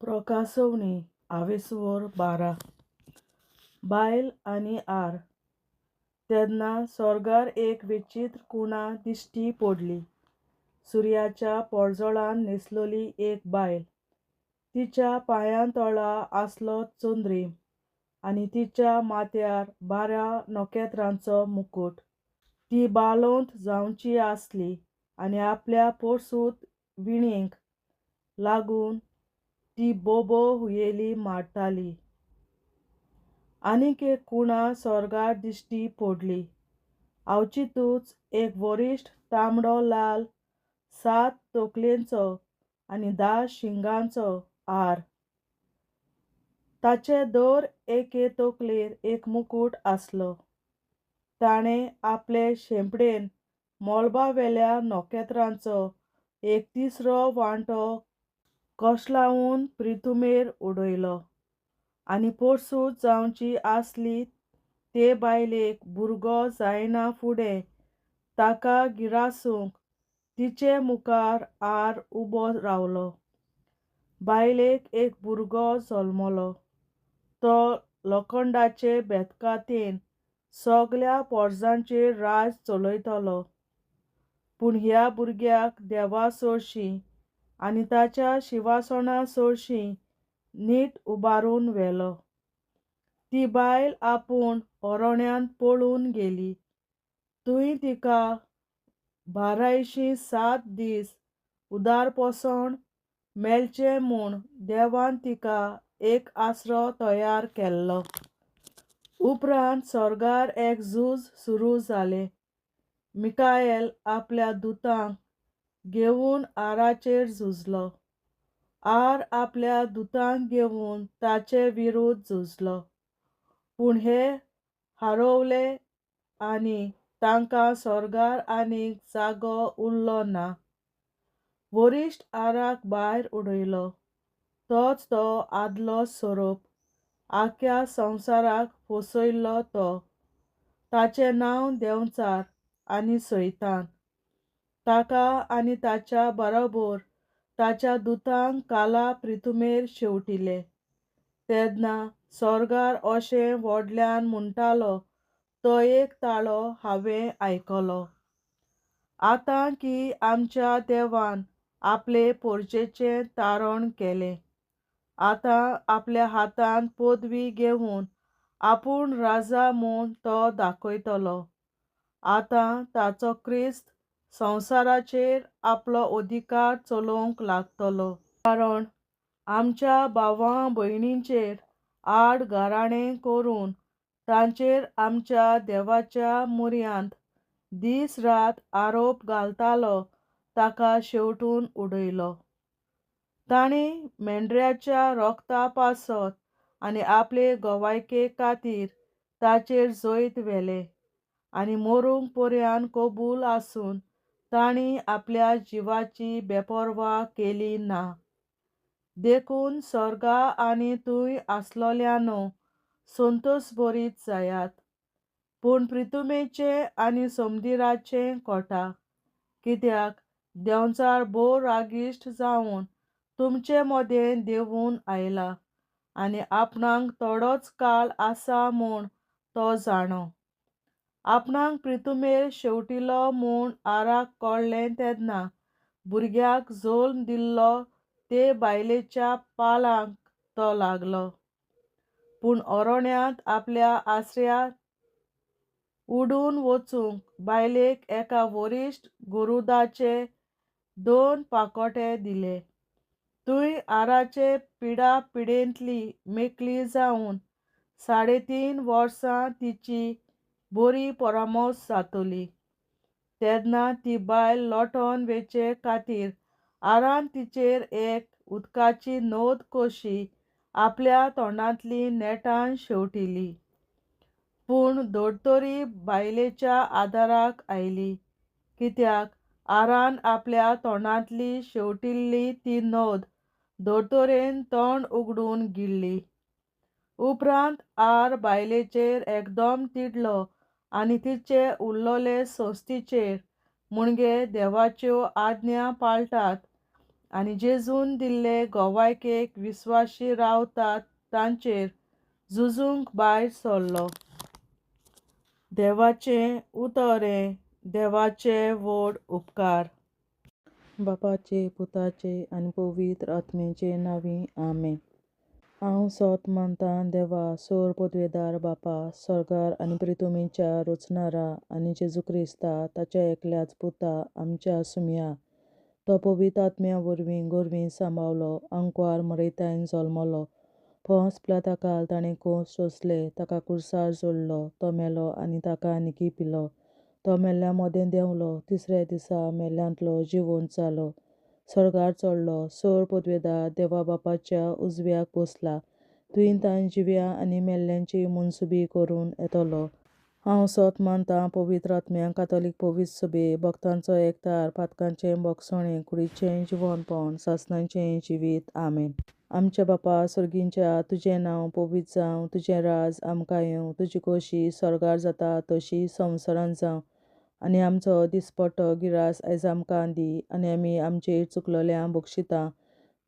प्रकाशवणी आवेसवर 12 बायल आनी आर. तेन्ना स्वर्गार एक विचित्र कुणा दिश्टी पडली. सुर्याच्या पोळजोळान न्हेसलोली एक बायल. तिच्या पांयां तळा आसलो चोंद्रीम आनी तिच्या माथ्यार 12 नोखेत्रांचो मुकुट. ती बालोंत जावची आसली आनी आपल्या पोरसूत विणेक लागून ती बोबो हुयेली मारताली. आनीक एक कुणा स्वर्गार दिश्टी पडली. अवचितूच एक वरिश्ठ तांबडो लाल 7 तोकलेंचो आनी 10 शिंगांचो आर. ताचे दर एके तोकलेर एक मुकुट आसलो. ताणें आपले शेंपडेन मोळबावेल्या नोखेत्रांचो एक तिसरो वांटो कोसलावून पृथ्वीमेर उडयलो. आनी पोरसूत जावची आसली ते बायलेक भुरगो जायना फुडें ताका गिरासूंक तिचे मुखार आर उबो रावलो. बायलेक एक भुरगो जल्मलो. तो लोखंडाचे बेतकातेन सगल्या पोरसांचेर राज चलयतलो. पूण ह्या भुरग्याक देवा चडशी आनी ताच्या शिवासणां चडशी नीट उबारून व्हेलो. ती बायल आपूण अरोण्यान पळून गेली. थंय तिका 1207 दीस उदारपसण मेळचें म्हूण देवान तिका एक आसरो तयार केल्लो. उपरांत स्वर्गार एक झूज सुरू जालें. मिकायल आपल्या दुतांक घेवन आराचेर झुजलो. आर आपल्या दुतांक घेवन ताचे विरुध्द झुजलो. पूण हे हारवले आनी तांकां स्वर्गार आनीक जागो उरलो ना. वरिश्ठ आराक भायर उडयलो. तोच तो आदलो सोरोप. आख्या संवसाराक फसयल्लो तो. ताचें नांव देंवचार आनी सैतान. ताका आनी ताच्या बरोबर ताच्या दुतांक काला पृथ्वीमेर शेवटिले. तेन्ना स्वर्गार अशें व्हडल्यान म्हणटालो तो एक ताळो हांवें आयकलो. आतां की आमच्या देवान आपले पोरचेचें तारण केलें. आतां आपल्या हातांत पदवी घेवन आपूण राजा म्हूण तो दाखयतलो. आतां ताचो क्रिस्त संवसाराचेर आपलो अधिकार चलोवंक लागतलो. कारण आमच्या भावां भयणींचेर आड घराणें करून तांचेर आमच्या देवाच्या मुर्यांत दीस रात आरोप घालतालो ताका शेवटून उडयलो. तांणी मेंढऱ्याच्या रोगता पासत आनी आपले घोवायके खातीर ताचेर जैत व्हेलें. आनी मरूंक पर्यान कबूल आसून तांणी आपल्या जिवाची बेपरवा केली ना. देखून स्वर्गा आनी थंय आसलोल्यांनो संतोसभरीत जायात. पूण पृथ्वीचें आनी समुद्राचें कोटा. कित्याक देंवचार भोव रागिश्ट जावन तुमचे मदें देंवून आयला आनी आपणाक थोडोच काळ आसा म्हूण तो जाणो. आपणाक पृथ्वीमेर शेवटिलो म्हूण आराक कळ्ळें तेन्ना भुरग्याक जल्म दिल्लो ते बायलेच्या पालांक तो लागलो. पूण अरोण्यांत आपल्या आसऱ्यांत उडून वचूंक बायलेक एका वरिश्ठ गरुडाचे 2 पाखोटे दिले. थंय आराचे पिडापिडेंतली मेकळी जावन 3.5 वर्सां तिची बरी परामोस जातली. तेन्ना ती बायल लोटोन वेचे खातीर आरान तिचेर एक उदकाची नोद कशी आपल्या तोंडांतली नेटान शेवटिली. पूण धडतरी बायलेच्या आदाराक आयली. कित्याक आरान आपल्या तोंडांतली शेवटिल्ली ती नोद धडतरेन तोंड उगडून गिळ्ळी. उपरांत आर बायलेचेर एकदम तिडलो आनी तिचे उरलोले संस्थीचेर म्हणजे देवाच्यो आज्ञा पाळटात आनी जेजून दिल्ले गोवायकेक विस्वाशी रावतात तांचेर झुजूंक भायर सरलो. देवाचें उतोरें, देवाचे व्हड उपकार. बापाचे, पुताचे आनी पवित्र आत्म्याचे नांवी आमेन. हांव सोत मानतां देवा, सोर पदवेदार बापा, स्वर्गार आनी पृथ्वीच्या रचणारा, आनी जेजू क्रिस्ता ताच्या एकल्याच पुता आमच्या सुम्या. तो पवित्र आत्म्या वरवीं गोरवीं सांबाळलो, अंकवार मरयतायन जल्मलो. पोंस पिलाताकाल ताणें कोस सोंसले, ताका कुर्सार जोडलो, तो मेलो आनी ताका निकी पिलो. तो मेल्ल्या मोदें देंवलो, तिसऱ्या दिसा मेल्ल्यांतलो जिवंत जालो, स्वर्गार चडलो, सोर पदवेदार देवा बापाच्या उजव्याक बसला. तुयेन ताण जिव्या आनी मेल्ल्यांची मनसुबी करून येतलो. हांव सोत मानतां पवित्र आत्म्यांक, कातोलीक पवित्र सभे, भक्तांचो एकठार, पातकांचें भोगसणें, कुडीचें जिवंतपण, सासणाचें जिवीत. आमेन. आमच्या बापा स्वर्गींच्या, तुजें नांव पवित्र जावं, तुजें राज आमकां येवं, तुजी खोशी स्वर्गार जाता तशी संवसारांत जावं. आनी आमचो दिसपट्टो गिरास आयज आमकां दी, आनी आमी आमचेर चुकलोल्यांक बक्षिता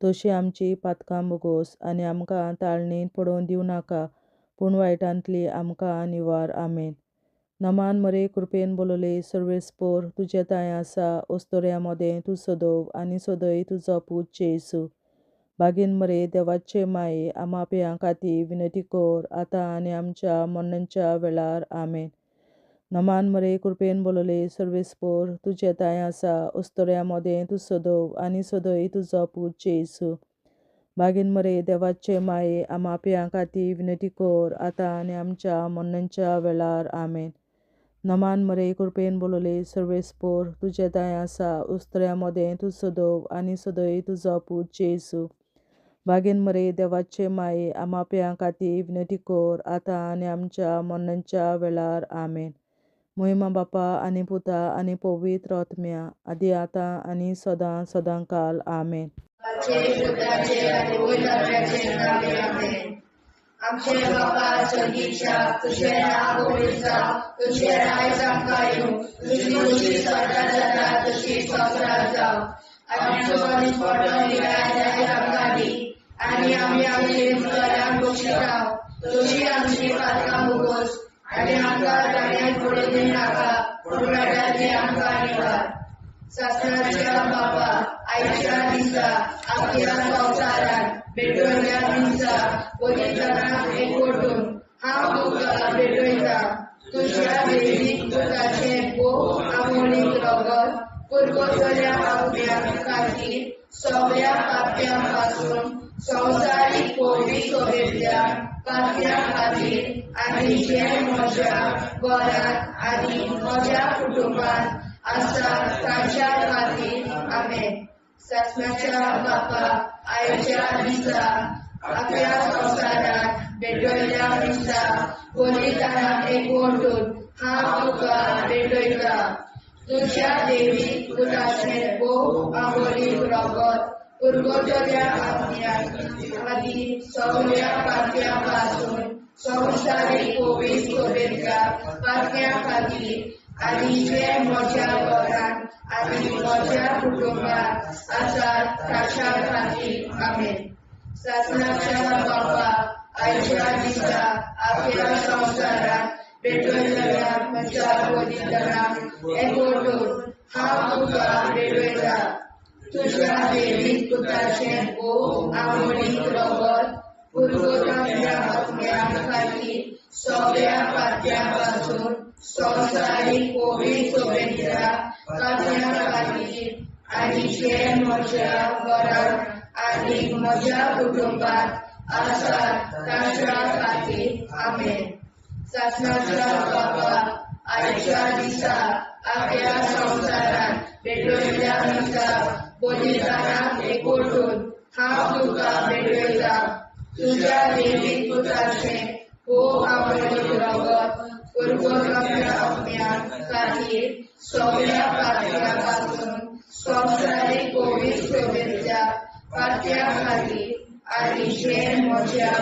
तशी आमची पातकां बोगोस, आनी आमकां ताळणेंत पडोवन दिवं नाका, पूण वायटांतली आमकां निवार. आमेन. नमान मरे कृपेन बोलोले सर्वेस्पोर, तुजे ताय आसा, ओस्तोऱ्या मोदें तूं सदोव, आनी सदय तुजो पूत जेसू. बागीन मरे देवाचे माये, आमा पियां खातीर विनंती कर, आतां आनी आमच्या मरणाच्या वेळार. आमेन. नमान मरे कृपेन बोलोले सर्वेस्पोर, तुजे ताय आसा, ओस्तोऱ्या मोदें तूं सदोव, आनी सदय तुजो पूत जेसू. बागीन मरे देवाचे माये, आमा पियां खातीर विनंती कर, आतां आनी आमच्या मरणाच्या वेळार. आमेन. नमान मरे कृपेन बोलोले सर्वेस्पोर, तुजे ताय आसा, ओस्तोऱ्या मोदें तूं सदोव, आनी सदय तुजो पूत जेसू. बागीन मरे देवाचे माये, आमा पियां खातीर विनंती कर, आतां आनी आमच्या मरणाच्या वेळार. आमेन. महिमा बापा आनी पुता आनी पवित्र आत्म्या, आदी आतां आनी सदां सदांकाल. आमेन. आमचे बापा स्वर्गीच्या, तुझें नांव पवित्र जावं, तुझें राज आमकां येवं, तुजी खोशी स्वर्गार जाता तशी संवसारांत जावं. आमचो दिसपट्टो गिरास आयज आमकां दी, आनी आमी आमचेर चुकलोल्यांक बक्षिता तशी आमची पातकां बोगोस, आनी आमकां ताळण्यांत पडोवन दिवं नाका, पूण वायटांतली आमकां निवार. सासणाच्या बापा, आयच्या दिसा आमच्या संवसारांत भेटवयल्या दिसा पवित्रांक एकवटून हांव तुका भेटयता. तुज्या देवीक पुताचें भोव आमोणीक रगत पुरगोटल्या आत्म्या खातीर सगळ्या पाप्यां पासून संवसारीक पवित्र सभेंतल्या पाप्यां खातीर, आनी जे म्हज्या घरांत आनी म्हज्या कुटुंबांत आसा तांच्या खातीर. आमेन. सासणाच्या बापा, आयच्या दिसा आपल्या संवसारांत भेटवयल्या दिसा पवित्रांक एकवटून हांव तुका भेटयता. तुज्या देवीक पुताचें भोव आमोणीक रगत पुरगोटल्या आत्म्या खातीर सगळ्या पाप्यां पासून संवसारीक पवित्र सभेंतल्या पाप्यां खातीर, आनी जे म्हज्या घरांत आनी म्हज्या कुटुंबांत आसात तांच्या खातीर. आमेन. सासणाच्या बापा, आयच्या दिसा आपल्या संवसारांत भेटवयल्या म्हज्या पवित्रांक एकवटून हांव तुका भेटयता. तुज्या देवीक पुताचें भोव आमोणीक रगत पुरगोटल्या आत्म्या खातीर सगळ्या पाप्यां पासून संवसारीक पवित्र सभेंतल्या पाप्यां खातीर, आनी जे म्हज्या घरांत आनी म्हज्या कुटुंबांत आसात तांच्या खातीर. आमेन. सासणाच्या बापा, आयच्या दिसा आपल्या संवसारांत भेटवयल्या दिसा पवित्रांक एकवटून हांव तुका भेटयता. तुज्या देवीक पुताचें भोव आमोणीक रगत पुरगोटल्या आत्म्या खातीर सगळ्या पाप्यां पासून संवसारीक पवित्र सभेंतल्या पाप्यां खातीर, आनी जे म्हज्या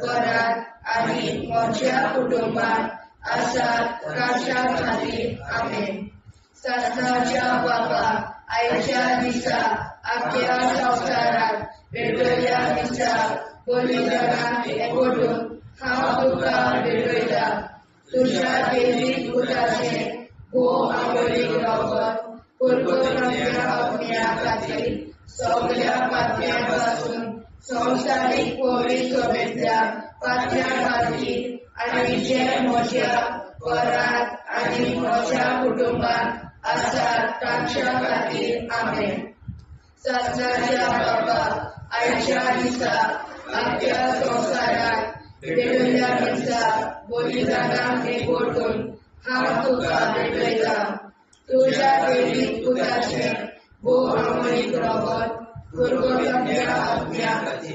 घरांत आनी म्हज्या कुटुंबांत आसात तांच्या खातीर. आमेन. सासणाच्या बापा, आयच्या दिसा आख्या संवसारात भेटयल्या दिसा बलिदानाक एकवटून हांव तुका भेटयता तुज्या दैवीक पुताचे भोव आवडीक रगत पुरगोरच्या आत्म्या खातीर सगळ्या पातळ्यां पासून संवसारीक पवित्रतेच्या पातळ्यां खातीर आनी जे म्हज्या घरांत आनी म्हज्या कुटुंबांत आसात तांच्या खातीर आमेन. सत्याच्या बाबा आयच्या दिसा आख्या संवसारात भेटयल्या दिसा बलिदानाक एकवटून हांव तुका भेटयता तुज्या दैवीक पुताचे भोव आवडीक रगत पुरगोरच्या आत्म्या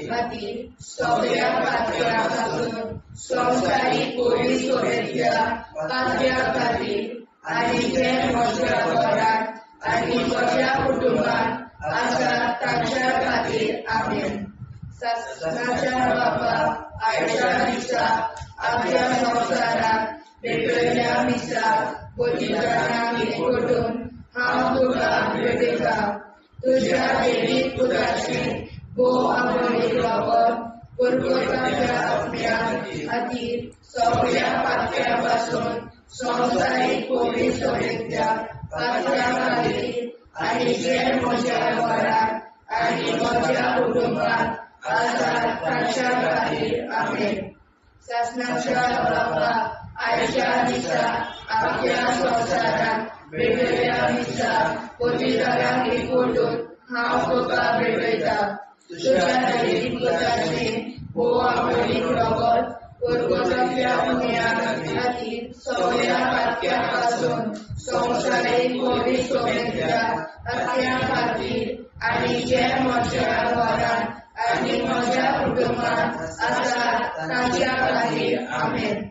खातीर सगळ्या पातळ्यां पासून संवसारीक पवित्रतेच्या पातळ्यां खातीर आनी जे म्हज्या घरांत आनी म्हज्या कुटुंबांत आसात तांच्या खातीर आमेन. सत्याच्या बाबा आयच्या दिसा आख्या संवसारात भेटयल्या दिसा बलिदानाक एकवटून हांव तुका भेटयता तुज्या दैवीक पुताचे भोव आवडीक रगत पुरगोरच्या आत्म्या खातीर सगळ्या पातळ्यां पासून संवसारीक पवित्रतेच्या पातळ्यां खातीर आनी जे म्हज्या घरांत आनी म्हज्या कुटुंबांत आसात तांच्या खातीर आमेन. सत्याच्या बाबा आयच्या दिसा आख्या संवसारात भेटयल्या दिसा बलिदानाक एकवटून हांव तुका भेटयता तुज्या दैवीक पुताचे भोव आवडीक रगत पुरगोरच्या आत्म्या खातीर सगळ्या पातळ्यां पासून संवसारीक पवित्रतेच्या पातळ्यां खातीर आनी जे म्हज्या घरांत आनी म्हज्या कुटुंबांत आसात तांच्या खातीर आमेन.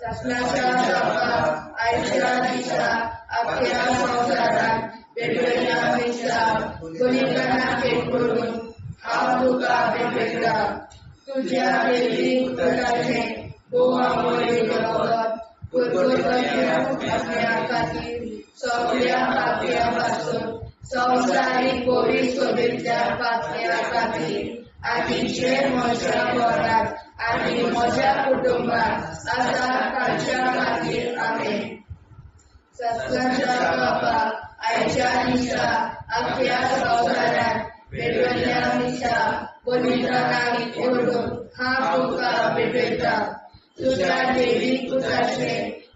सत्याच्या बाबा आयच्या दिसा आख्या संवसारात भेटयल्या दिसा बलिदानाक एकवटून हांव तुका भेटयता तुज्या दैवीक पुताचे भोव आवडीक रगत पुरगोरच्या आत्म्या खातीर सगळ्या पातळ्यां पासून संवसारीक पवित्रतेच्या पातळ्यां खातीर आनी जे म्हज्या घरांत आनी म्हज्या कुटुंबांत आसात तांच्या खातीर आमेन. सत्याच्या बाबा आयच्या दिसा आख्या संवसारात भेटयल्या दिसा बलिदानाक एकवटून हांव तुका भेटयता तुज्या दैवीक पुताचे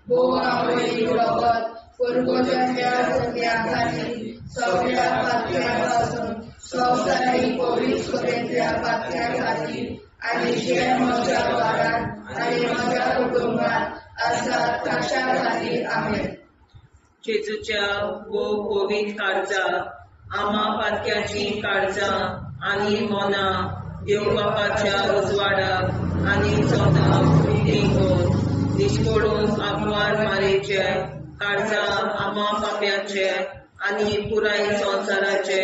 भोव आवडीक रगत पुरगोरच्या आत्म्या खातीर सगळ्या पातळ्यां पासून संवसारीक पवित्रतेच्या पातळ्यां खातीर आनी जे म्हज्या घरांत आनी म्हज्या कुटुंबांत आसात तांच्या खातीर आमेन. जेजूच्या भोव पवित्र काळजा आम्हा पातक्याची काळजां आनी मोना देव बापाच्या उजवाडाक आनी सोदाक विलीन निश्पडून आग्वार मारेचे काळजां आम्हा पाप्याचे आनी पुराय संवसाराचे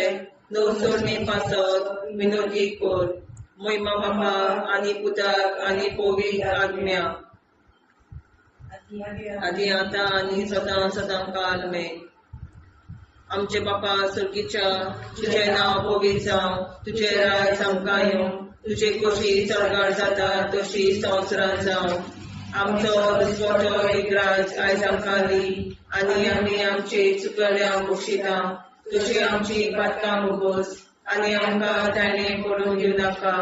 नवसोडणे पासत विनोदी कोर महिमा बापा आनी पुताक आनी पवित्र आत्म्या आदी आतां आनी सदां सदां काल आमेन. आमचे बापा सर्गीच्या तुझे नाव पवित्र जावं तुझे राज आमकां येवं तुझे कशी चडगाड जाता तशी संवसारांत जावं आमचो दिसवटो विग्राज आयज आमकां दी आनी आमी आमचे चुकल्यांक बक्षिता तुजी आमची पातकां मुगोस आनी आमकां ताणें पडूंक दिवं नाका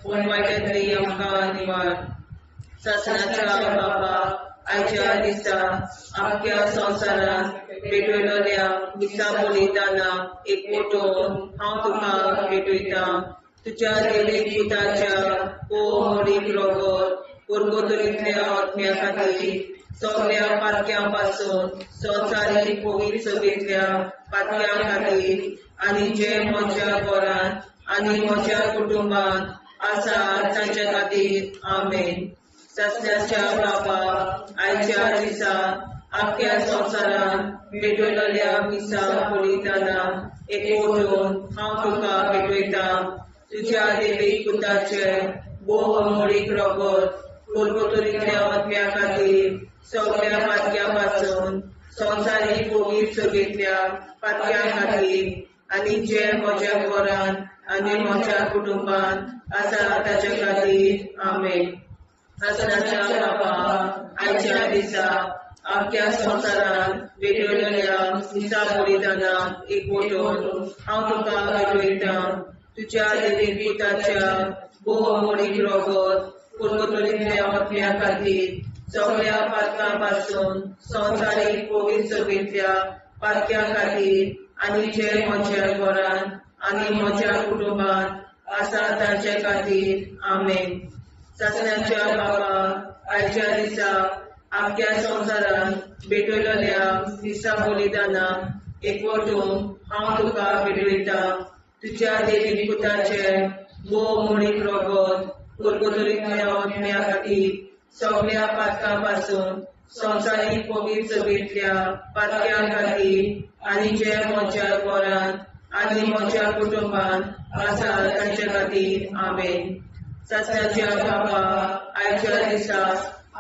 पूण वायट्यांतली आमकां निवार. सत्याच्या बाबा आयच्या दिसा आख्या संवसारात भेटयल्या दिसा बलिदानाक एकवटून हांव तुका भेटयता तुज्या दैवीक पुताच्या भोव आवडीक रगत पुरगोरच्या आत्म्या खातीर सगळ्या पातक्यां पासून संवसारीक पवित्रतेच्या पातळ्यां खातीर आनी जे म्हज्या घरांत आनी म्हज्या कुटुंबांत आसात तांच्या खातीर आमेन. सत्याच्या बाबा आयच्या दिसा आख्या संवसारात भेटयल्या दिसा बलिदानाक एकवटून हांव तुका भेटयता तुज्या दैवीक पुताचे भोव आवडीक रगत पुरगोरच्या आत्म्या खातीर सगळ्या पातक्यां पासून संवसारीक पवित्रतेच्या पातळ्यां खातीर आनी जे म्हज्या घरान आनी म्हज्या कुटुंबान आसा ताचे खातीर आमेन. आसनाच्या बापा आयच्या दिसा आख्या संवसारान भेटयलेल्या दिसा बलिदानाक एकवटून हांव तुका भेटयता. तुज्या देवीक पुताच्या भोवमणीक रगत कुरकुतुरींतल्या आत्म्या खातीर सगळ्या पातकां पासून संवसारीक पवित्र सभेंतल्या पातक्यां खातीर आनी जे म्हज्या घरान आनी म्हज्या कुटुंबान आसा तांचे खातीर आमेन. सासण्याच्या बापा आयच्या दिसा आख्या संवसारान भेटयलेल्या दिसा बलिदानाक एकवटून हांव तुका भेटयता. तुज्या देवीक पुताचे भोवमणीक रगत कुरकुतुरींतल्या आत्म्या खातीर सगळ्या पातकां पासून संवसारीक पवित्र सभेंतल्या पातक्यां खातीर आनी जे म्हज्या घरान आनी म्हज्या कुटुंबान आसा तांचे खातीर आमेन. सासण्याच्या बापा आयच्या दिसा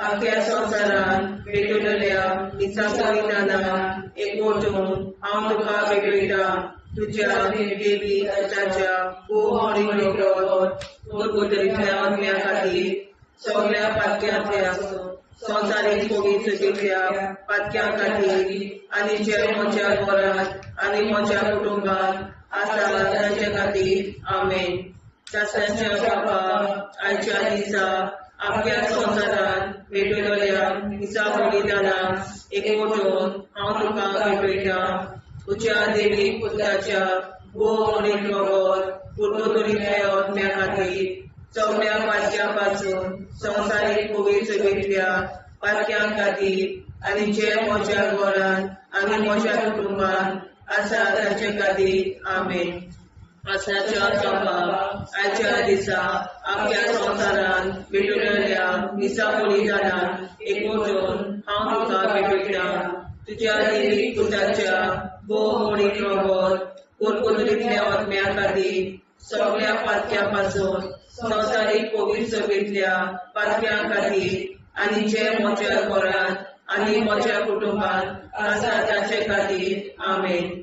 आख्या संवसारान भेटयलेल्या दिसा बलिदानाक एकवटून हांव तुका भेटयता. तुज्या देवीक पुताच्या भोवमणीक रगत कुरकुतुरींतल्या आत्म्या खातीर सगळ्या पातक्यांतल्या संवसारीक पवित्र सभेंतल्या पातक्यां खातीर आनी जे म्हज्या घरान आनी म्हज्या कुटुंबान आसा तांचे खातीर आमेन. सासण्याच्या बापा आयच्या दिसा आख्या संवसारान भेटयलेल्या दिसा बलिदानाक एकवटून हांव तुका भेटयता. तुज्या देवीक पुताच्या भोवमणीक रगत कुरकुतुरींतल्या आत्म्या खातीर सगळ्या पातक्यां पासून संवसारीक पवित्र सभेंतल्या पातक्यां खातीर आनी जे म्हज्या घरान आनी म्हज्या कुटुंबान आसा तांचे खातीर आमेन. आसण्याच्या बापा आयच्या दिसा आख्या संवसारान भेटयलेल्या दिसा बलिदानाक एकवटून हांव तुका भेटयता. तुज्या देवीक पुताच्या भोवमणीक रगत कुरकुतुरींतल्या आत्म्या खातीर सगळ्या पातक्यां पासून संवसारीक पवित्र सभेंतल्या पातक्यां खातीर आनी जे म्हज्या घरान आनी म्हज्या कुटुंबान आसा तांचे खातीर आमेन.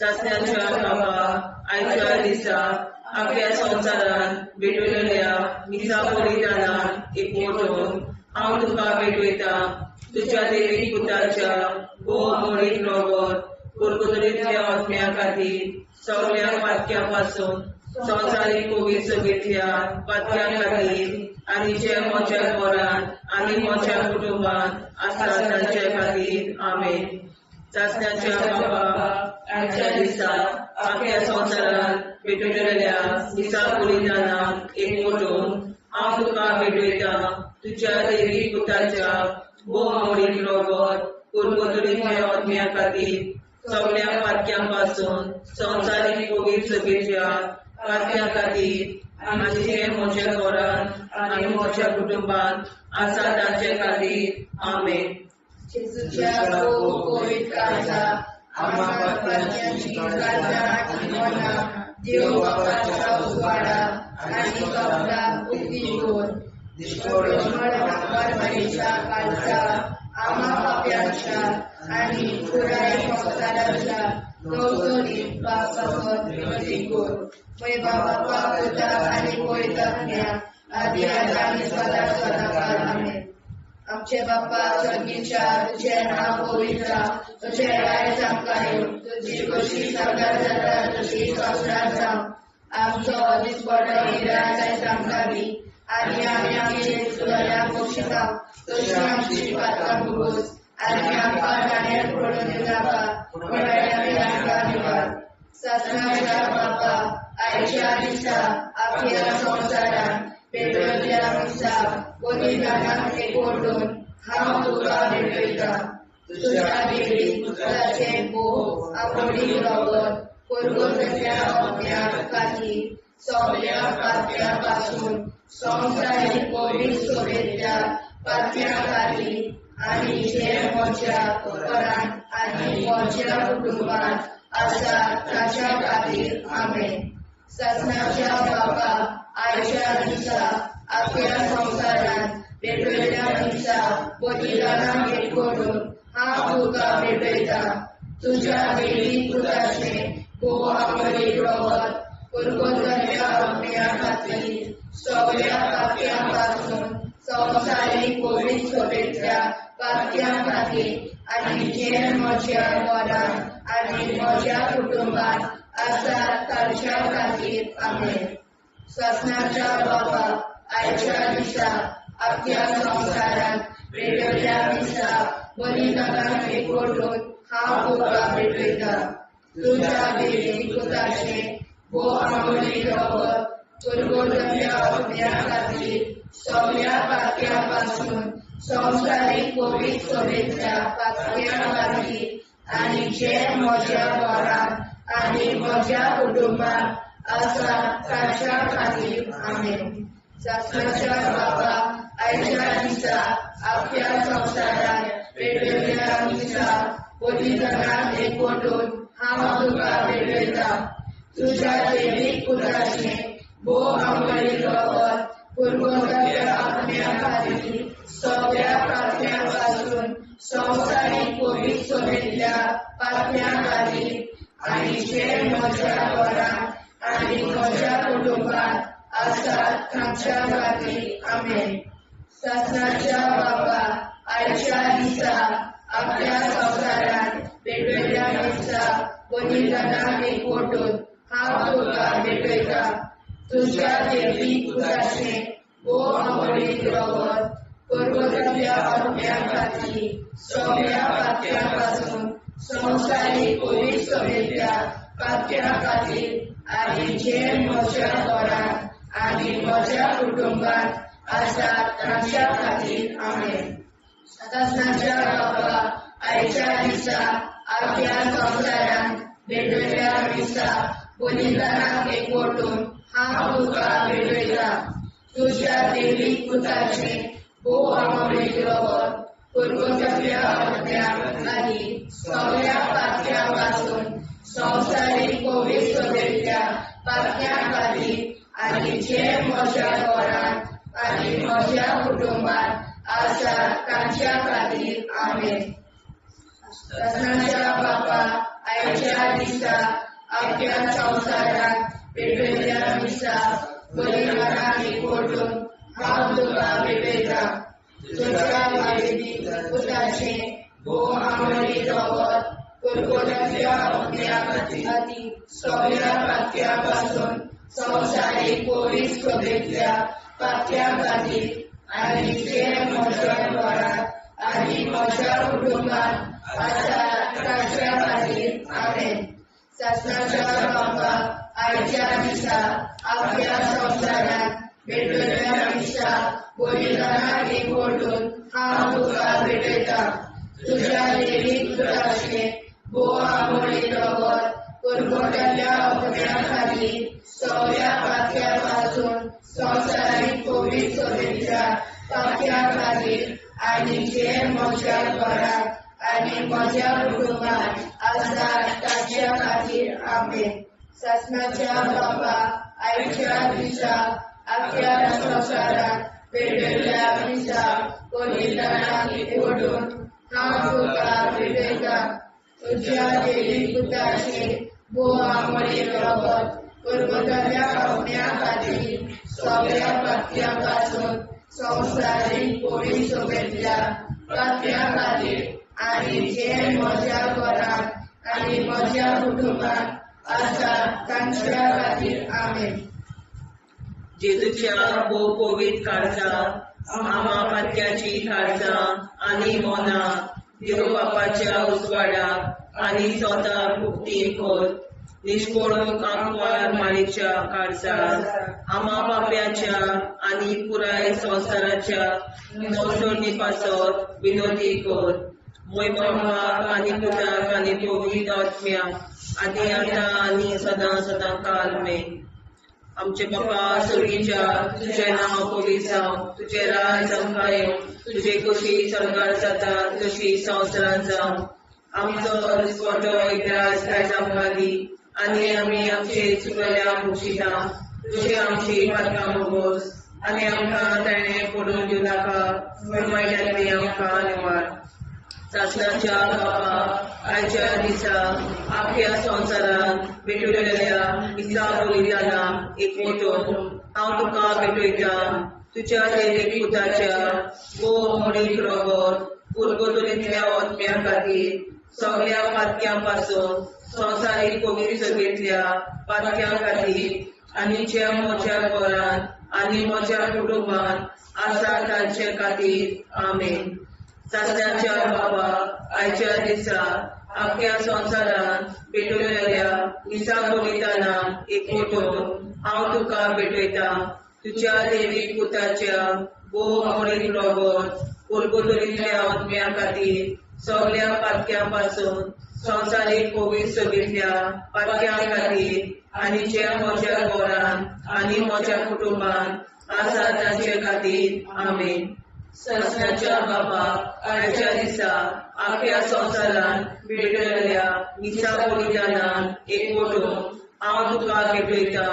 सासण्याच्या बापा आयच्या दिसा आख्या संवसारान भेटयलेल्या दिसा बलिदानाक एकवटून हांव तुका भेटयता. तुज्या देवीक पुताच्या भोवमणीक रगत कुरकुतुरींतल्या आत्म्या खातीर सगळ्या पातक्यां पासून संवसारीक पवित्र सभेंतल्या पातक्यां खातीर आनी जे म्हज्या घरान आनी म्हज्या कुटुंबान आसा तांचे खातीर आमेन. सासण्याच्या बापा आयच्या दिसा आख्या संवसारान भेटयलेल्या दिसा बलिदानाक एकवटून हांव तुका भेटयता. तुज्या देवीक पुताच्या भोवमणीक रगत कुरकुतुरींतल्या आत्म्या खातीर सगळ्या पातक्यां पासून संवसारीक पवित्र सभेंतल्या पातक्यां खातीर आनी जे म्हज्या घरान आनी म्हज्या कुटुंबान आसा तांचे खातीर आमेन. जेजूच्या पवित्र काळजा आम्हा पातकांची काळजा आनी मना देव बापाच्या उजवाडा आनी कपडा उक्ती कर. परमेच्या काळजा आम्हा पाप्यांच्या आनी पुराय संवसाराच्या नवसोनीत पापासत विनती कर. पळय बाबा पिता आनी पवित्रात्म्या आदी आनी सदा सदाकाळ आमेन. आमचे बापा स्वर्गीच्या तुझे नाव पवित्र तुझे राय आमकां येवं. तुजी कशी सगळ्यात जाता तशी संवसारांत जावं. आमचो दिसपडो निराश आयज आमकां दी आनी आमी आमचे चुकल्यांक बक्षिता तशी आमची पातकां भोगोस आनी आमकां नाण्यार पडून दिनाका पण आमी आमकां निवार. सासणाच्या बापा आयच्या दिसा आख्या संवसारान भेटयल्ल्या दिसा बलिदानाक एकवटून हांव तुका भेटयता. तुज्या देवीक पुताचे भोव आवडीक रगत कुरकुतुरींतल्या आत्म्या खातीर सगळ्या पातक्यां पासून संवसारीक पवित्र सभेंतल्या पातक्यां खातीर आनी जे म्हज्या घरान आनी म्हज्या कुटुंबान आसा ताच्या खातीर आमेन. सासणाच्या बापा आयच्या दिसा आख्या संवसारान भेटयल्ल्या दिसा बलिदानाक एकवटून हांव तुका भेटयता. तुज्या देवीक पुताचे भोव आवडीक सगळ्या पातळ्यांपासून संवसारीक कोविड सोबेतल्या पातळ्यां खातीर आनी जे म्हज्या घरान आनी म्हज्या कुटुंबात आसात तांच्या खातीर आमेन. ससनाच्या बाबा, आयच्या दिसा आख्या संवसारांत वेगवेगळ्या दिसा बलिदानाक एकवटून हांव तुका भेटयता. तुझ्या देवी पुताचे भोव आंबोली रगत पुरगोटल्या अग्न्या खातीर सगळ्या पातळ्यांपासून संवसारीक कोविड सोबेतल्या पातळ्यां खातीर आनी जे म्हज्या घरांत आनी म्हज्या कुटुंबात आसा तांच्या खातीर आमेन. ससनाच्या बाबा, आयच्या दिसा आख्या संवसारांत वेगवेगळ्या दिसा बलिदानाक एकवटून हांव तुका भेटयता. तुझ्या देवीक पुताचे भोव आंबोली रगत पुरगोटल्या अग्न्या खातीर सगळ्या पातळ्यांपासून संवसारीक कोविड सोबेतल्या पातळ्यां खातीर आनी जे म्हज्या घरांत आनी म्हज्या कुटुंबात आसात तांच्या खातीर आमेन. ससनाच्या बाबा, आयच्या दिसा आख्या संवसारांत वेगवेगळ्या दिसा बलिदानाक एकवटून हांव तुका भेटयता. तुझ्या देवीक पुताचे भोव आंबोली रगत पुरगोटल्या अग्न्या खातीर सगळ्या पातळ्यांपासून संवसारीक कोविड सोबेतल्या पातळ्यां खातीर आनी जे म्हज्या घरांत आनी म्हज्या कुटुंबात आसात तांच्या खातीर आमेन. ससनाच्या बाबा, आयच्या दिसा आख्या संवसारांत वेगवेगळ्या दिसा बलिदानाक एकवटून हांव तुका भेटयता. तुझ्या देवीक पुताचे भोव आंबोली रगत पुरगोटल्या अग्न्या खातीर सगळ्या पातळ्यांपासून संवसारीक कोविड सोबेतल्या पातळ्यां खातीर आनी जे म्हज्या घरांत आनी म्हज्या कुटुंबात आसात तांच्या खातीर आमेन. ससनाच्या बाबा, आयच्या दिसा आख्या संवसारांत वेगवेगळ्या दिसा बलिदानाक एकवटून हांव तुका भेटयता. तुझ्या देवीक पुताचे भोव आंबोली रगत पुरगोटल्या अग्न्या खातीर सगळ्या पातळ्यांपासून संवसारीक कोविड सोबेतल्या पातळ्यां खातीर आनी जे म्हज्या घरांत आनी म्हज्या कुटुंबात आसात तांच्या खातीर आमेन. ससनाच्या बाबा, आयच्या दिसा आख्या संवसारांत वेगवेगळ्या दिसा बलिदानाक एकवटून हांव तुका भेटयता. तुझ्या देवीक पुताचे भोव आंबोली रगत पुरगोटल्या अग्न्या खातीर सगळ्या पातळ्यांपासून संवसारीक कोविड सोबेतल्या पातळ्यां खातीर आनी जे म्हज्या घरांत आनी म्हज्या कुटुंबात आसात तांच्या खातीर आमेन. ससनाच्या बाबा, आयच्या दिसा आख्या संवसारांत वेगवेगळ्या दिसा बलिदानाक एकवटून हांव तुका भेटयता. तुझ्या देवीक पुताचे भोव आंबोली रगत पुरगोटल्या अग्न्या खातीर सगळ्या पातळ्यांपासून संवसारीक कोविड सोबेतल्या पातळ्यां खातीर आनी जे म्हज्या घरांत आनी म्हज्या कुटुंबात आसात तांच्या खातीर आमेन. जेजूच्या भोव कोविड काळजां, आमा पातक्याची काळजां आनी मोना देव बापाच्या उजवाडाक आनी स्वता मुक्ती खोल निष्कोळूंक आंकवार माळेच्या काळजां, आमा बाप्याच्या आनी पुराय संवसाराच्या नवसोडणी पासत विनोदी कोर. मोय बापाक आनी पुताक आनी पवित्र आत्म्याक आदी आतां आनी सदां सदां काल मेन. आमचे बापा सुर्गीच्या, तुझें नांव पवित्र जावं, तुजें राज आमकां येवं, तुजे कशी सरकार जाता तशी संवसारांत जावं. आमचो दिसवटो एकदांच आयज आमकां दी आनी आमी आमचे चुकल्यांक बक्षिता. तुजी आमची पातकां भोगोस आनी आमकां ताणें पडून दिवं नाका, वायटांतली आमकां निवाड. सासणाच्या बापा आयच्या दिसा आख्या संवसारान भेटलेल्या दिसा बलिदाना एकवटून हांव तुका भेटयता तुझ्या दैवीक पुताच्या मोडीक रगत उरगतुलींतल्या आत्म्या खातीर सगळ्या पातक्यां पासून संवसारीक पवित्रतेंतल्या पातक्यां खातीर आनी जे म्हज्या घरान आनी म्हज्या कुटुंबान आसा तांचे खातीर आमेन. सासण्याच्या बाबा आयच्या दिसा आख्या संवसारान भेटलेल्या दिसा बलिदानान एकवटून हांव तुका भेटयता तुझ्या दैवीक पुताच्या मोडीक रगत उरगतुलींतल्या आत्म्या खातीर सगळ्या पातक्यां पासून संवसारीक पवित्रतेंतल्या पातक्यां खातीर आनी जे म्हज्या घरान आनी म्हज्या कुटुंबान आसा तांचे खातीर आमेन. सासण्याच्या बाबा आयच्या दिसा आख्या संवसारान भेटलेल्या दिसा बलिदानान एकवटून हांव तुका भेटयता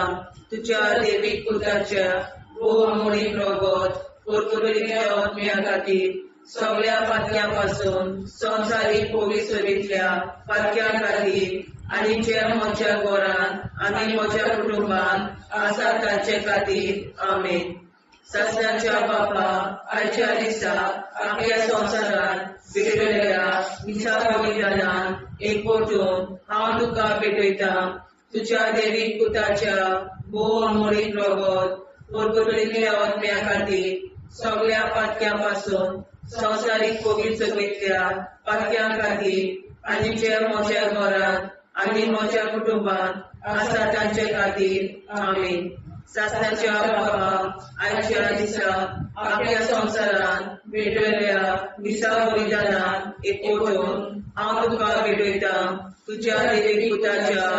तुझ्या दैवीक पुताच्या मोडीक रगत उरगतुलींतल्या आत्म्या खातीर सगळ्या पातक्यां पासून संवसारीक पवित्रतेंतल्या पातक्यां खातीर आनी जे म्हज्या घरान आनी म्हज्या कुटुंबान आसा तांचे खातीर आमेन. सासण्याच्या बापा आयच्या दिसा आख्या संवसारान भेटलेल्या दिसा बलिदानान एकवटून हांव तुका भेटयता तुझ्या दैवीक पुताच्या मोडीक रगत उरगतुलींतल्या आत्म्या खातीर सगळ्या पातक्यां पासून संवसारीक पवित्रतेंतल्या पातक्यां खातीर आनी जे म्हज्या घरान आनी म्हज्या कुटुंबान आसा तांचे खातीर आमेन. सासण्याच्या बाबा आयच्या दिसा आख्या संवसारान भेटलेल्या दिसा बलिदानान एकवटून हांव तुका भेटयता तुझ्या दैवीक पुताच्या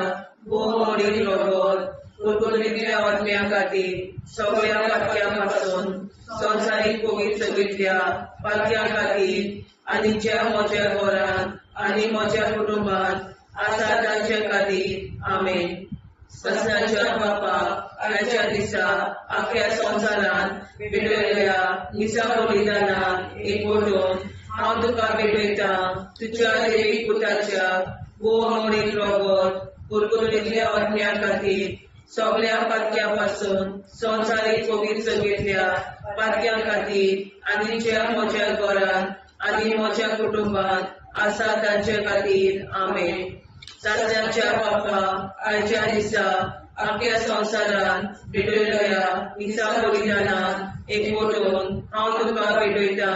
मोडीक रगत उरगतुलींतल्या आत्म्या खातीर सगळ्या पातक्यां पासून संवसारीक पवित्रतेंतल्या पातक्यां खातीर आनी जे म्हज्या घरान आनी म्हज्या कुटुंबान आसा तांचे खातीर आमेन. सासण्याच्या बापा आयच्या दिसा आख्या संवसारान भेटलेल्या दिसा बलिदानान एकवटून हांव तुका भेटयता तुझ्या दैवीक पुताच्या मोडीक रगत उरगतुलींतल्या आत्म्या खातीर सगळ्या पातक्यां पासून संवसारीक पवित्रतेंतल्या पातक्यां खातीर आनी जे म्हज्या घरान आनी म्हज्या कुटुंबान आसा तांचे खातीर आमेन. सासण्याच्या बापा आयच्या दिसा आख्या संवसारान भेटलेल्या दिसा बलिदानान एकवटून हांव तुका भेटयता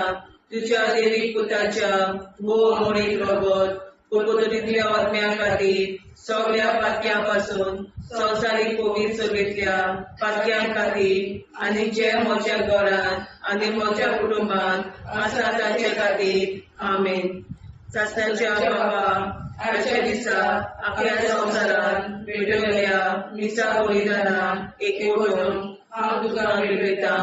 तुझ्या दैवीक पुताच्या मोडीक रगत उरगतुलींतल्या आत्म्या खातीर सगळ्या पातक्यां पासून संवसारीक पवित्रतेंतल्या पातक्यां खातीर आनी जे म्हज्या घरान आनी म्हज्या कुटुंबान आसा तांचे खातीर आमेन. सासण्याच्या बाबा आयच्या दिसा आख्या संवसारान भेटलेल्या दिसा बलिदानान एकवटून हांव तुका भेटयता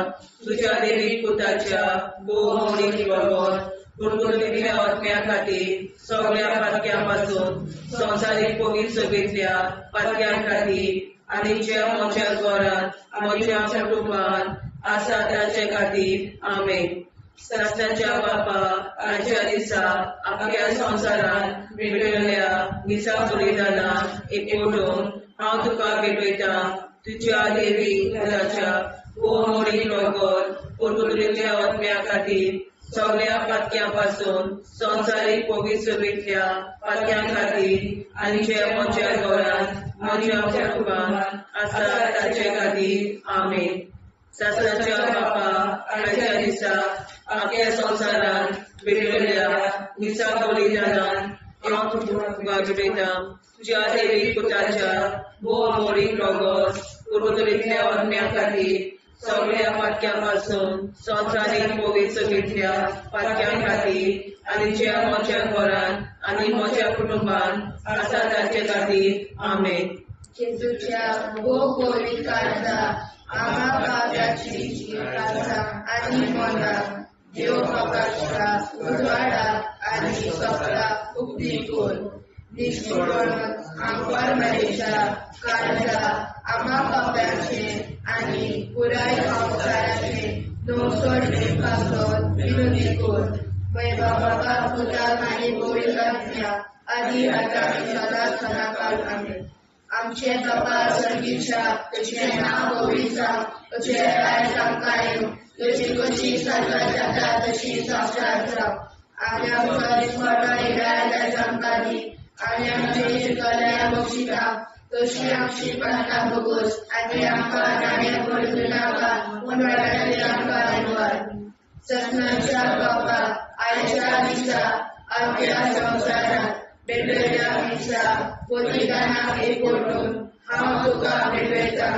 तुझ्या दैवीक पुताच्या मोडीक रगत उरगतुलींतल्या आत्म्या खातीर सगळ्या पातक्यां पासून संवसारीक पवित्रतेंतल्या पातक्यां खातीर आनी जे म्हज्या घरान म्हज्या कुटुंबान आसा तांचे खातीर आमेन. सासण्याच्या बापा आयच्या दिसा आख्या संवसारान भेटलेल्या दिसा बलिदानान एकवटून हांव तुका भेटयता तुझ्या दैवीक पुताच्या मोडीक रगत उरगतुलींतल्या आत्म्या खातीर सगळ्या पातक्यां पासून संवसारीक पवित्रतेंतल्या पातक्यां खातीर आनी जे म्हज्या घरान म्हज्या कुटुंबान आसा तांचे खातीर आमेन. सासण्याच्या बापा आयच्या दिसा आख्या संवसारान भेटलेल्या दिसा बलिदानान हांव तुका भेटयता तुझ्या दैवीक पुताच्या मोडीक रगत उरगतुलींतल्या आत्म्या खातीर सगळ्या पातक्यां पासून संवसारीक पवित्रतेंतल्या पातक्यां खातीर आनी जे म्हज्या घरान आनी म्हज्या कुटुंबान आसा तांचे खातीर आमेन. जेजूच्या पवित्र काळजात आम्हा पाप्याची आसा आनी मोलाक देव प्रकाशा उजवाडा आनी सपना उक्ती कर. निष्ठुरण आंकवार मरेच्या काळजा आम्हा पाप्याचे आनी पुराय संवसाराचे नवसोडणे पासून विनोदी कर. वैभवाचा पुत्राक आणि पवित्रात्म्या आदी आता आणि सदाच सदाकाळ आमेन. आमचे बाबा स्वर्गीच्या तुझे नाव पवित्र तुझे राय आमकां तुझी कशी सर्व जाता तशी संस्कार जाव. आनी आमकां दिसपट्टो इराय आमकां दी आनी आमचे शिकल्या बक्षिता तशी आमची प्रार्थना बघूस आनी आमकां नाणे पडूं नाका पूण वाटायले आमकां निवड. सत्नाच्या बाबा आयच्या दिसा आमच्या संवसारांत भेटलेल्या दिसा बलिदानाक एकवटून हांव तुका भेटयता.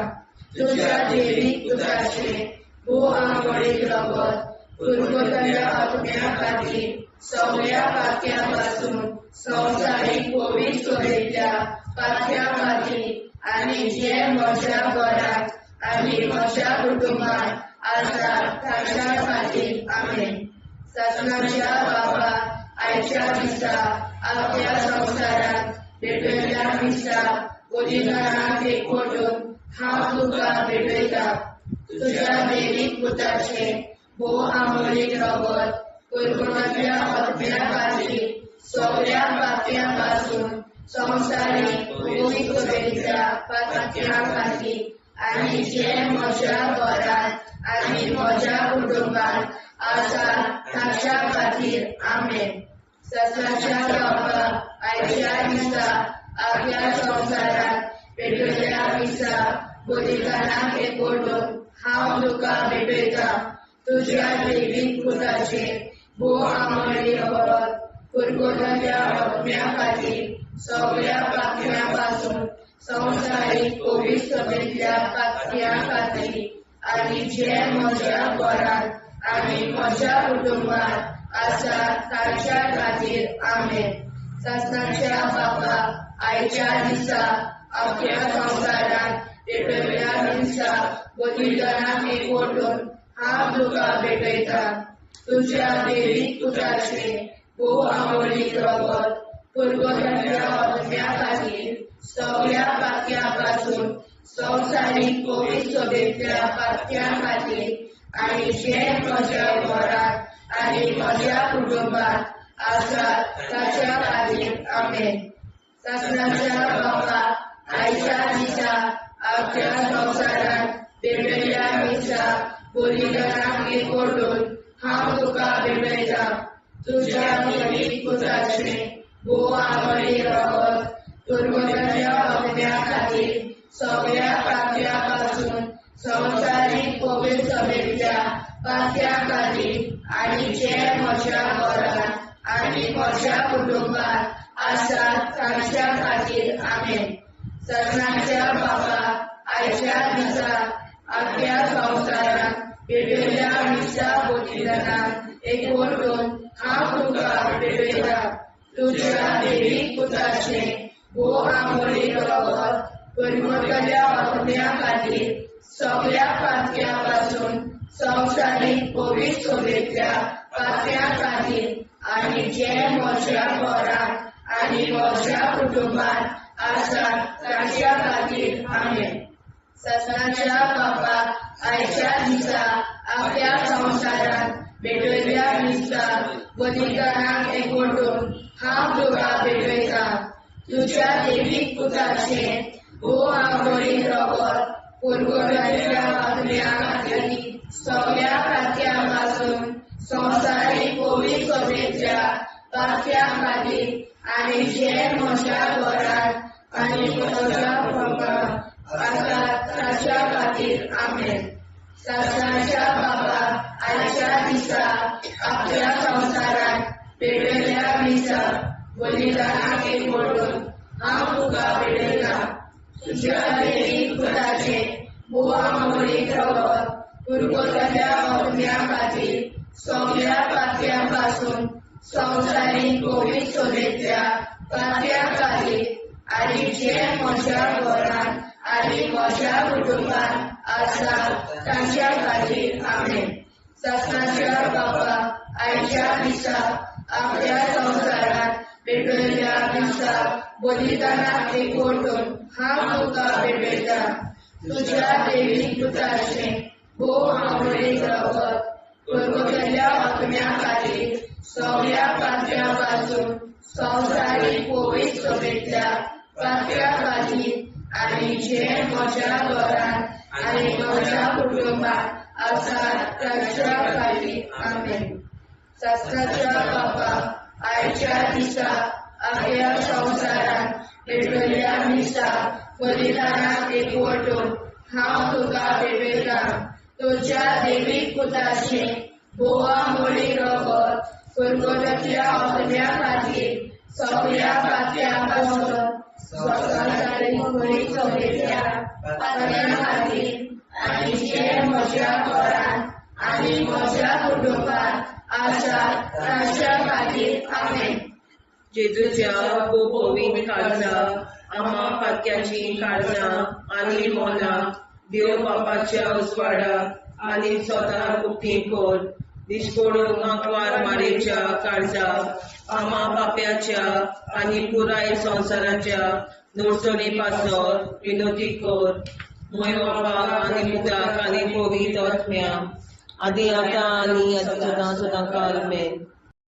तुज्या देवीक पुताचे भोव आंबोळीक रगत पुरगतल्या आत्म्या खातीर सगळ्या पातक्या पासून संवसारीक पवित्र सोयेच्या पातक्या खातीर आनी जे म्हज्या घरांत आनी म्हज्या कुटुंबांत आसा ताच्या खातीर आमेन. सत्नाच्या बाबा आयच्या दिसा आपल्या संवसारांत भेटलेल्या दिसा बलिदानाक एकवटून हांव तुका भेटयता. तुज्या देवीक पुताचे भोव आंबोळीक रगत पुरगतल्या आत्म्या खातीर सगळ्या पातक्या पासून संवसारीक पवित्र सोयेच्या पातक्या खातीर आनी जे म्हज्या घरांत आनी म्हज्या कुटुंबांत आसा ताच्या खातीर आमेन. सत्नाच्या बाबा आयच्या दिसा आपल्या संवसारांत भेटलेल्या दिसा बलिदानाक एकवटून हांव तुका भेटयता. तुज्या देवीक पुताचे भोव आंबोळीक रगत पुरगतल्या आत्म्या खातीर सगळ्या पातक्या पासून संवसारीक पवित्र सोयेच्या पातक्या खातीर आनी जे म्हज्या घरांत आनी म्हज्या कुटुंबांत आसा ताच्या खातीर आमेन. सत्नाच्या बाबा आयच्या दिसा आपल्या संवसारांत भेटलेल्या दिसा बलिदानाक एकवटून हांव तुका भेटयता. तुज्या देवीक पुताचे भोव आंबोळीक रगत पुरगतल्या आत्म्या खातीर सगळ्या पातक्या पासून संवसारीक पवित्र सोयेच्या पातक्या खातीर आनी जे म्हज्या घरांत आनी म्हज्या कुटुंबांत आसा ताच्या खातीर आमेन. सत्नाच्या बाबा आयच्या दिसा आपल्या संवसारांत भेटलेल्या दिसा बलिदानाक एकवटून हांव तुका भेटयता. तुज्या देवीक पुताचे भोव आंबोळीक रगत पुरगतल्या आत्म्या खातीर सगळ्या पातक्या पासून संवसारीक पवित्र सोयेच्या पातक्या खातीर आनी जे म्हज्या घरांत आनी म्हज्या कुटुंबांत आसा ताच्या खातीर आमेन. सत्नाच्या बाबा आयच्या दिसा आपल्या संवसारांत भेटलेल्या दिसा बलिदानाक एकवटून हांव तुका भेटयता. तुज्या देवीक पुताचे भोव आंबोळीक रगत पुरगतल्या आत्म्या खातीर सगळ्या पातक्या पासून संवसारीक पवित्र सोयेच्या पातक्या खातीर आनी जे म्हज्या घरांत आनी म्हज्या कुटुंबांत आसा ताच्या खातीर आमेन. सत्नाच्या बाबा आयच्या दिसा आपल्या संवसारांत भेटलेल्या दिसा बलिदानाक एकवटून हांव तुका भेटयता. तुज्या देवीक पुताचे भोव आंबोळीक रगत पुरगतल्या आत्म्या खातीर सगळ्या पातक्या पासून संवसारीक पवित्र सोयेच्या पातक्या खातीर आनी जे म्हज्या घरांत आनी म्हज्या कुटुंबांत आसा ताच्या खातीर आमेन. सत्नाच्या बाबा आयच्या दिसा आपल्या संवसारांत भेटलेल्या दिसा बलिदानाक एकवटून हांव तुका भेटयता. तुज्या देवीक पुताचे भोव आंबोळीक रगत पुरगतल्या आत्म्या खातीर सगळ्या पातक्या पासून संवसारीक पवित्र सोयेच्या पातक्या खातीर आनी जे म्हज्या घरांत आनी म्हज्या कुटुंबांत आसा ताच्या खातीर आमेन. सत्नाच्या बाबा आयच्या दिसा आपल्या संवसारांत भेटलेल्या दिसा बलिदानाक एकवटून हांव तुका भेटयता. तुज्या देवीक पुताचे भोव आंबोळीक रगत पुरगतल्या आत्म्या खातीर सगळ्या पातळ्यांपासून संवसारीक कोविड सभेतल्या पातळ्या खातीर आनी जे म्हज्या घरांत आनी म्हज्या कुटुंबात आसात तांच्या खातीर आमेन. शास्त्राच्या बापाक आयच्या दिसा आख्या संवसारांत पेटयल्ल्या मिसा बलिदानाक एकवटून हांव तुका भेटयतां. तुज्या देवीक पुताचे बोवा मोडी रगत कुरकुटांतल्या अग्न्या खातीर सगळ्या पातळ्यांपासून संवसारीक कोविड सभेतल्या पातळ्यां खातीर आनी जे म्हज्या घरांत आनी म्हज्या कुटुंबात आसात तांच्या खातीर आमेन. जेजूच्या पवित्र काळजा आम्हा पातक्याची काळजां आनी मोना देव बापाच्या उजवाडाक आनी स्वता मुक्ती कोर. दिसपडून आंकवार मारेच्या काळजा आम्हा पाप्याच्या आनी पुराय संवसाराच्या नोडसणी पासोन विनोदी कोर. मोय बापाक आनी पुताक आनी पवित्र आत्म्या आदी आतां आनी सदां सदां काल आमेन.